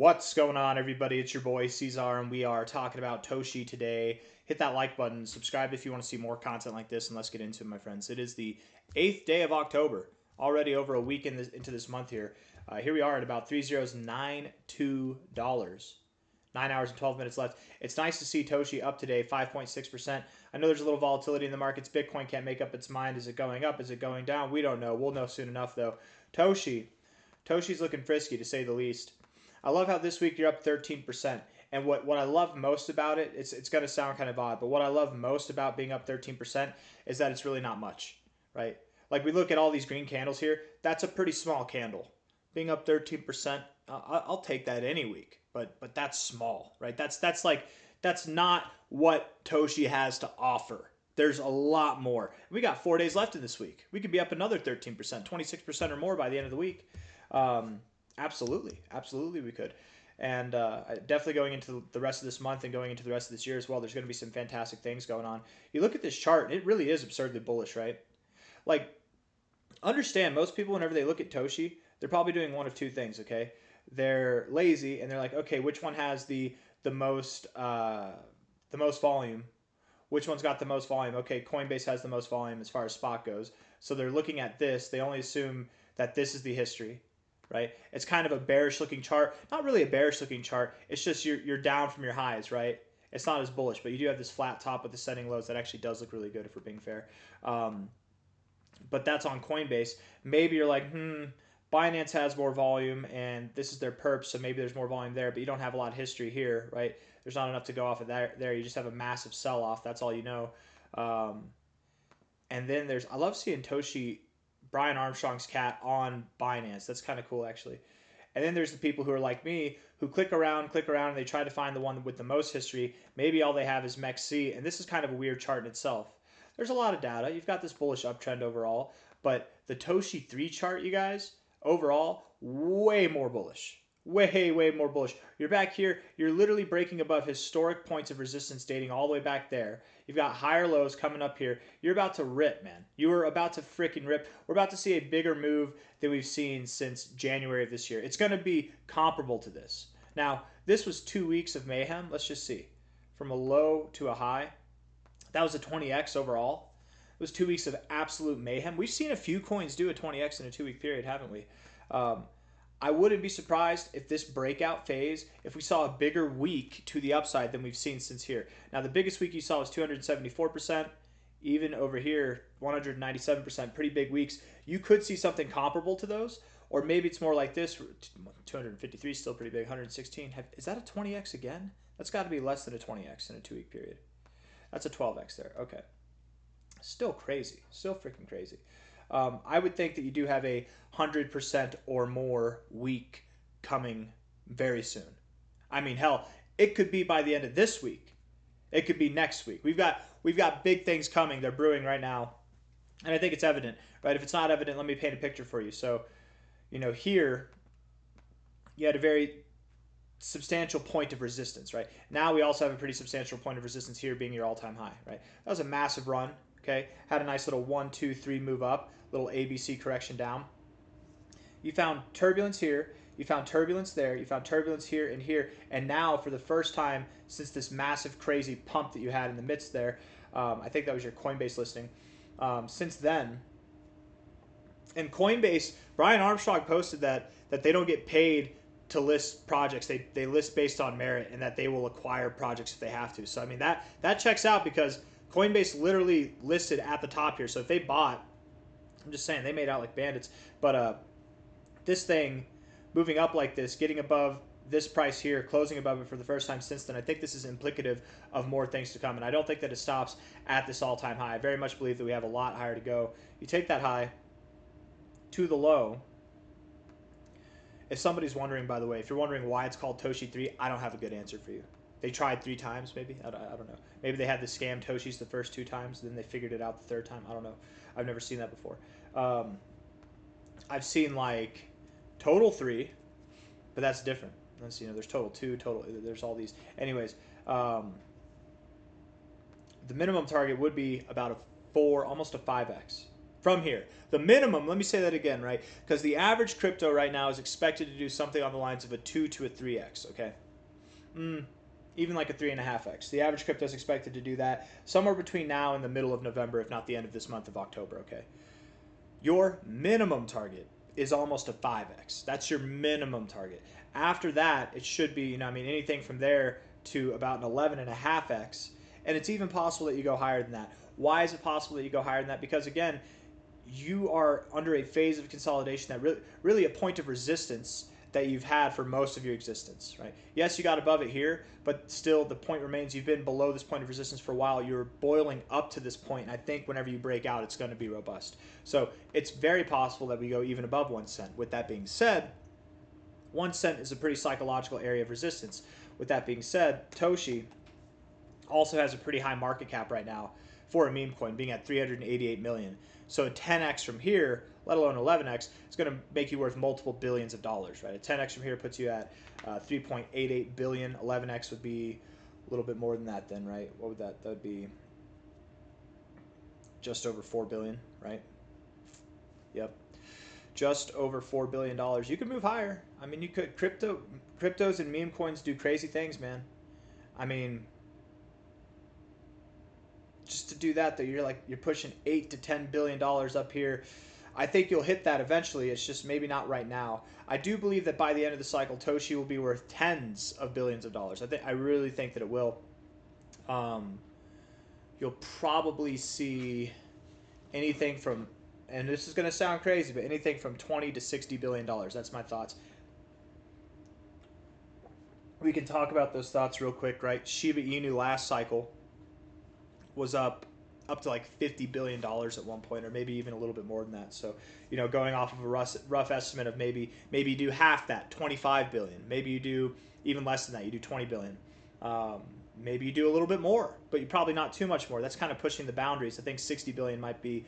What's going on, everybody? It's your boy C-Zar, and we are talking about TOSHI today. Hit that like button, subscribe if you want to see more content like this, and let's get into it, my friends. It is the 8th day of October, already over a week into this month here. Here we are at about $30.92. 9 hours and 12 minutes left. It's nice to see TOSHI up today, 5.6%. I know there's a little volatility in the markets. Bitcoin can't make up its mind. Is it going up? Is it going down? We don't know. We'll know soon enough, though. TOSHI's looking frisky, to say the least. I love how this week you're up 13%. And what I love most about it, it's going to sound kind of odd, but what I love most about being up 13% is that it's really not much, right? Like we look at all these green candles here, that's a pretty small candle. Being up 13%, I'll take that any week, but that's small, right? That's not what TOSHI has to offer. There's a lot more. We got 4 days left in this week. We could be up another 13%, 26% or more by the end of the week. Absolutely we could. And definitely going into the rest of this month and going into the rest of this year as well, there's going to be some fantastic things going on. You look at this chart, it really is absurdly bullish, right? Like, understand, most people, whenever they look at TOSHI, they're probably doing one of two things, okay? They're lazy, and they're like, okay, which one has the most volume? Which one's got the most volume? Okay, Coinbase has the most volume as far as spot goes. So they're looking at this. They only assume that this is the history, right? It's kind of a bearish looking chart. Not really a bearish looking chart. It's just you're down from your highs, right? It's not as bullish, but you do have this flat top with the setting lows that actually does look really good if we're being fair. But that's on Coinbase. Maybe you're like, Binance has more volume and this is their perp, so maybe there's more volume there, but you don't have a lot of history here, right? There's not enough to go off of there. You just have a massive sell-off. That's all you know. And then I love seeing TOSHI, Brian Armstrong's cat, on Binance. That's kind of cool, actually. And then there's the people who are like me, who click around, and they try to find the one with the most history. Maybe all they have is MEXC, and this is kind of a weird chart in itself. There's a lot of data. You've got this bullish uptrend overall, but the TOSHI 3 chart, you guys, overall, way more bullish. Way more bullish. You're back here. You're literally breaking above historic points of resistance dating all the way back there. You've got higher lows coming up here. You're about to rip, man. You are about to freaking rip. We're about to see a bigger move than we've seen since January of this year. It's going to be comparable to this. Now, this was 2 weeks of mayhem. Let's just see. From a low to a high. That was a 20x overall. It was 2 weeks of absolute mayhem. We've seen a few coins do a 20x in a 2-week period, haven't we? I wouldn't be surprised if this breakout phase, if we saw a bigger week to the upside than we've seen since here. Now, the biggest week you saw was 274%. Even over here, 197%. Pretty big weeks. You could see something comparable to those. Or maybe it's more like this. 253 is still pretty big. 116. Is that a 20x again? That's got to be less than a 20x in a 2-week period. That's a 12x there. Okay. Still crazy. Still freaking crazy. I would think that you do have a 100% or more week coming very soon. I mean, hell, it could be by the end of this week. It could be next week. We've got big things coming. They're brewing right now, and I think it's evident, right? If it's not evident, let me paint a picture for you. So, here you had a very substantial point of resistance, right? Now we also have a pretty substantial point of resistance here, being your all-time high, right? That was a massive run. Okay, had a nice little 1, 2, 3 move up, little ABC correction down. You found turbulence here, you found turbulence there, you found turbulence here, and now for the first time since this massive crazy pump that you had in the midst there, I think that was your Coinbase listing. Since then, and Coinbase, Brian Armstrong posted that they don't get paid to list projects. They list based on merit, and that they will acquire projects if they have to. So I mean that checks out, because Coinbase literally listed at the top here. So if they bought, I'm just saying, they made out like bandits. But this thing moving up like this, getting above this price here, closing above it for the first time since then, I think this is implicative of more things to come. And I don't think that it stops at this all-time high. I very much believe that we have a lot higher to go. You take that high to the low. If somebody's wondering, by the way, if you're wondering why it's called TOSHI 3, I don't have a good answer for you. They tried 3 times, maybe. I don't know. Maybe they had the scam TOSHIs the first 2 times, then they figured it out the 3rd time. I don't know. I've never seen that before. I've seen like total 3, but that's different. There's total 2, there's all these. Anyways, the minimum target would be about a 4, almost a 5x. from here. The minimum, let me say that again, right? Because the average crypto right now is expected to do something on the lines of a 2 to a 3x, okay? Even like a 3.5x. The average crypto is expected to do that somewhere between now and the middle of November, if not the end of this month of October, okay? Your minimum target is almost a 5x. That's your minimum target. After that, it should be, anything from there to about an 11.5x. And it's even possible that you go higher than that. Why is it possible that you go higher than that? Because again, you are under a phase of consolidation that really a point of resistance that you've had for most of your existence, right? Yes, you got above it here, but still the point remains you've been below this point of resistance for a while. You're boiling up to this point, and I think whenever you break out, it's going to be robust. So it's very possible that we go even above 1 cent. With that being said, 1 cent is a pretty psychological area of resistance. With that being said, TOSHI also has a pretty high market cap right now for a meme coin, being at 388 million. So a 10x from here, let alone 11x, is going to make you worth multiple billions of dollars, right? A 10x from here puts you at 3.88 billion. 11x would be a little bit more than that then, right? What would that? That would be just over 4 billion, right? Yep. Just over $4 billion. You could move higher. I mean, you could. Cryptos and meme coins do crazy things, man. I mean, just to do that though, you're pushing $8 to $10 billion up here. I think you'll hit that eventually. It's just maybe not right now. I do believe that by the end of the cycle, TOSHI will be worth tens of billions of dollars. I really think that it will. You'll probably see anything from, and this is going to sound crazy, but anything from 20 to 60 billion dollars. That's my thoughts. We can talk about those thoughts real quick, right? Shiba Inu last cycle was up to like $50 billion at one point, or maybe even a little bit more than that. So, going off of a rough estimate of maybe you do half that, 25 billion. Maybe you do even less than that, you do 20 billion. Maybe you do a little bit more, but you probably not too much more. That's kind of pushing the boundaries. I think 60 billion might be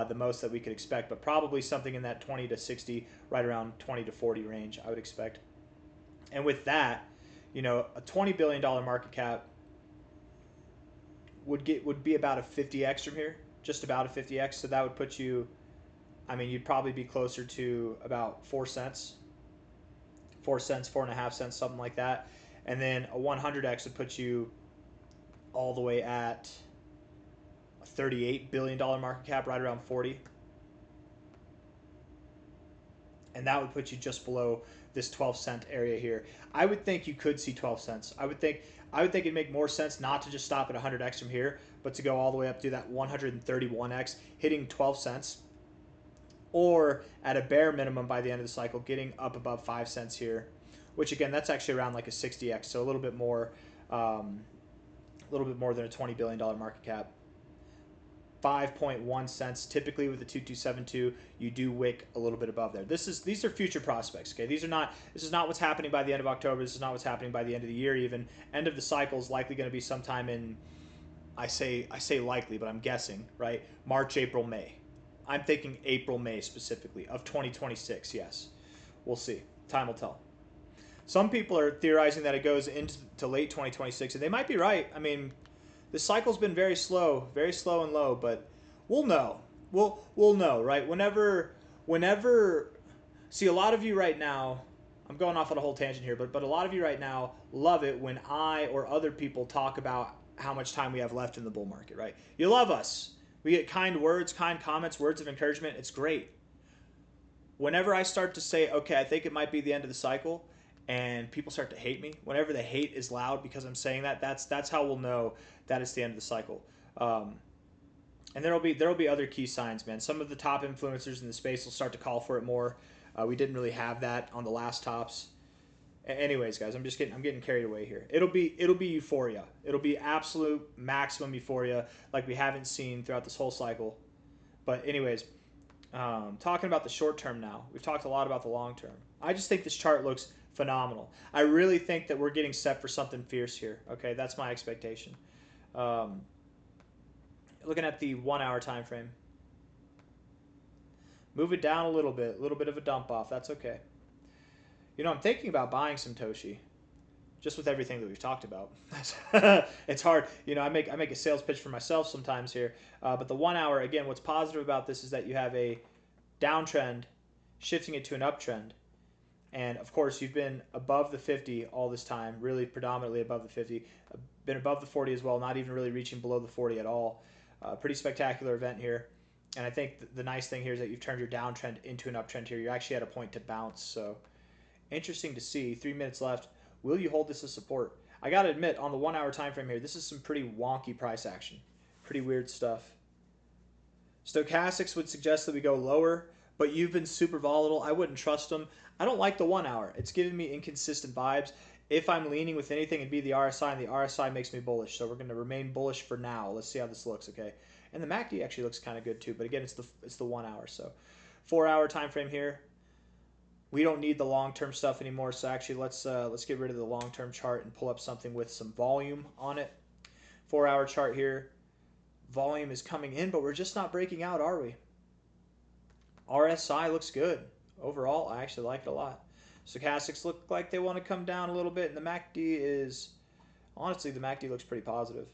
the most that we could expect, but probably something in that 20 to 60, right around 20 to 40 range, I would expect. And with that, a $20 billion market cap would be about a 50x from here, just about a 50x. So that would put you, you'd probably be closer to about 4 cents, 4.5 cents, something like that. And then a 100x would put you all the way at a $38 billion market cap, right around 40. And that would put you just below this 12-cent area here. I would think you could see 12 cents. I would think it'd make more sense not to just stop at 100x from here, but to go all the way up to that 131x, hitting 12 cents, or at a bare minimum by the end of the cycle, getting up above 5 cents here, which again, that's actually around like a 60x, so a little bit more than a $20 billion market cap. 5.1 cents. Typically with the 2272, you do wick a little bit above there. These are future prospects. Okay, this is not what's happening by the end of October. This is not what's happening by the end of the year. Even end of the cycle is likely going to be sometime in, I say likely, but I'm guessing, right? March, April, May. I'm thinking April, May specifically of 2026. Yes, we'll see. Time will tell. Some people are theorizing that it goes into late 2026, and they might be right. I mean, this cycle's been very slow and low, but we'll know. We'll know, right? Whenever, see, a lot of you right now, I'm going off on a whole tangent here, but a lot of you right now love it when I or other people talk about how much time we have left in the bull market, right? You love us. We get kind words, kind comments, words of encouragement. It's great. Whenever I start to say, okay, I think it might be the end of the cycle, and people start to hate me, whenever the hate is loud because I'm saying that, that's how we'll know that it's the end of the cycle. And there'll be other key signs, man. Some of the top influencers in the space will start to call for it more. We didn't really have that on the last tops. Anyways, guys, I'm getting carried away here. It'll be euphoria. It'll be absolute maximum euphoria like we haven't seen throughout this whole cycle. But anyways, talking about the short term now. We've talked a lot about the long term. I just think this chart looks phenomenal. I really think that we're getting set for something fierce here. Okay, that's my expectation. Looking at the 1 hour time frame. Move it down a little bit of a dump off. That's okay. I'm thinking about buying some TOSHI. just with everything that we've talked about. It's hard. You know, I make a sales pitch for myself sometimes here. But the 1 hour, again, what's positive about this is that you have a downtrend shifting it to an uptrend. And of course, you've been above the 50 all this time, really predominantly above the 50, been above the 40 as well, not even really reaching below the 40 at all. Pretty spectacular event here. And I think the nice thing here is that you've turned your downtrend into an uptrend here. You're actually at a point to bounce. So interesting to see. 3 minutes left. Will you hold this as support? I got to admit, on the 1 hour time frame here, this is some pretty wonky price action. Pretty weird stuff. Stochastics would suggest that we go lower, but you've been super volatile. I wouldn't trust them. I don't like the 1 hour. It's giving me inconsistent vibes. If I'm leaning with anything, it'd be the RSI, and the RSI makes me bullish. So we're going to remain bullish for now. Let's see how this looks, okay? And the MACD actually looks kind of good too, but again, it's the 1 hour. So 4 hour time frame here. We don't need the long-term stuff anymore, so actually let's get rid of the long-term chart and pull up something with some volume on it. 4 hour chart here. Volume is coming in, but we're just not breaking out, are we? RSI looks good. Overall, I actually like it a lot. Stochastics look like they want to come down a little bit, and the MACD is, honestly, the MACD looks pretty positive.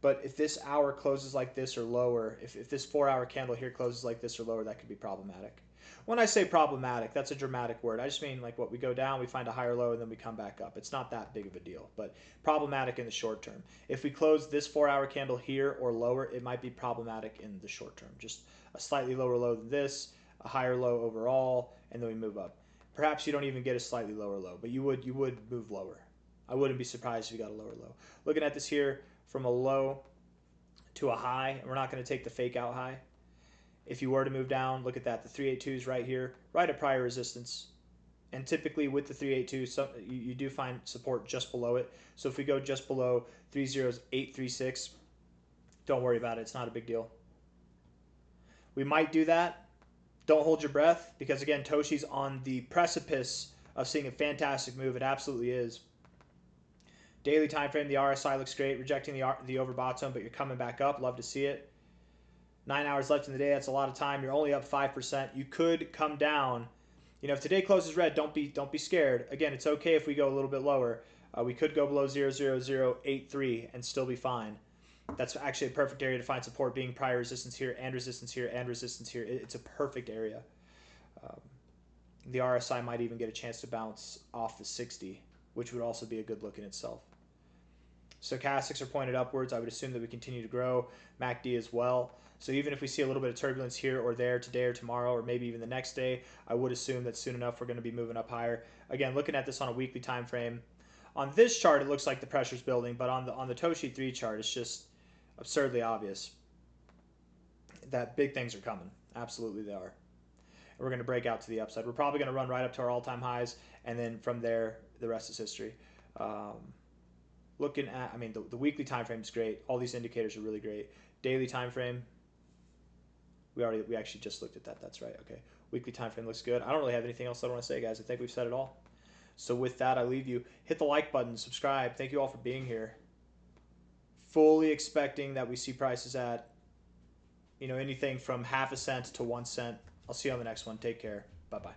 But if this hour closes like this or lower, if this 4 hour candle here closes like this or lower, that could be problematic. When I say problematic, that's a dramatic word. I just mean like what we go down, we find a higher low, and then we come back up. It's not that big of a deal, but problematic in the short term. If we close this 4 hour candle here or lower, it might be problematic in the short term. Just a slightly lower low than this, a higher low overall, and then we move up. Perhaps you don't even get a slightly lower low, but you would move lower. I wouldn't be surprised if you got a lower low. Looking at this here from a low to a high, and we're not going to take the fake out high. If you were to move down, look at that. The 382 is right here, right at prior resistance. And typically with the 382, you do find support just below it. So if we go just below 30836, don't worry about it. It's not a big deal. We might do that. Don't hold your breath, because again, TOSHI's on the precipice of seeing a fantastic move. It absolutely is. Daily time frame, the RSI looks great, rejecting the overbottom, but you're coming back up. Love to see it. 9 hours left in the day. That's a lot of time. You're only up 5%. You could come down. You know, if today closes red, don't be scared. Again, it's okay if we go a little bit lower. We could go below 00083 and still be fine. That's actually a perfect area to find support, being prior resistance here and resistance here and resistance here. It's a perfect area. The RSI might even get a chance to bounce off the 60, which would also be a good look in itself. Stochastics are pointed upwards. I would assume that we continue to grow. MACD as well. So even if we see a little bit of turbulence here or there today or tomorrow or maybe even the next day, I would assume that soon enough we're going to be moving up higher. Again, looking at this on a weekly time frame, on this chart it looks like the pressure's building, but on the TOSHI 3 chart it's just absurdly obvious that big things are coming. Absolutely they are. And we're going to break out to the upside. We're probably going to run right up to our all-time highs, and then from there the rest is history. Looking at, I mean, the weekly time frame is great. All these indicators are really great. Daily time frame, we actually just looked at that. That's right. Okay. Weekly time frame looks good. I don't really have anything else I want to say, guys. I think we've said it all. So with that, I leave you. Hit the like button, subscribe. Thank you all for being here. Fully expecting that we see prices at, you know, anything from 0.5 cent to 1 cent. I'll see you on the next one. Take care. Bye-bye.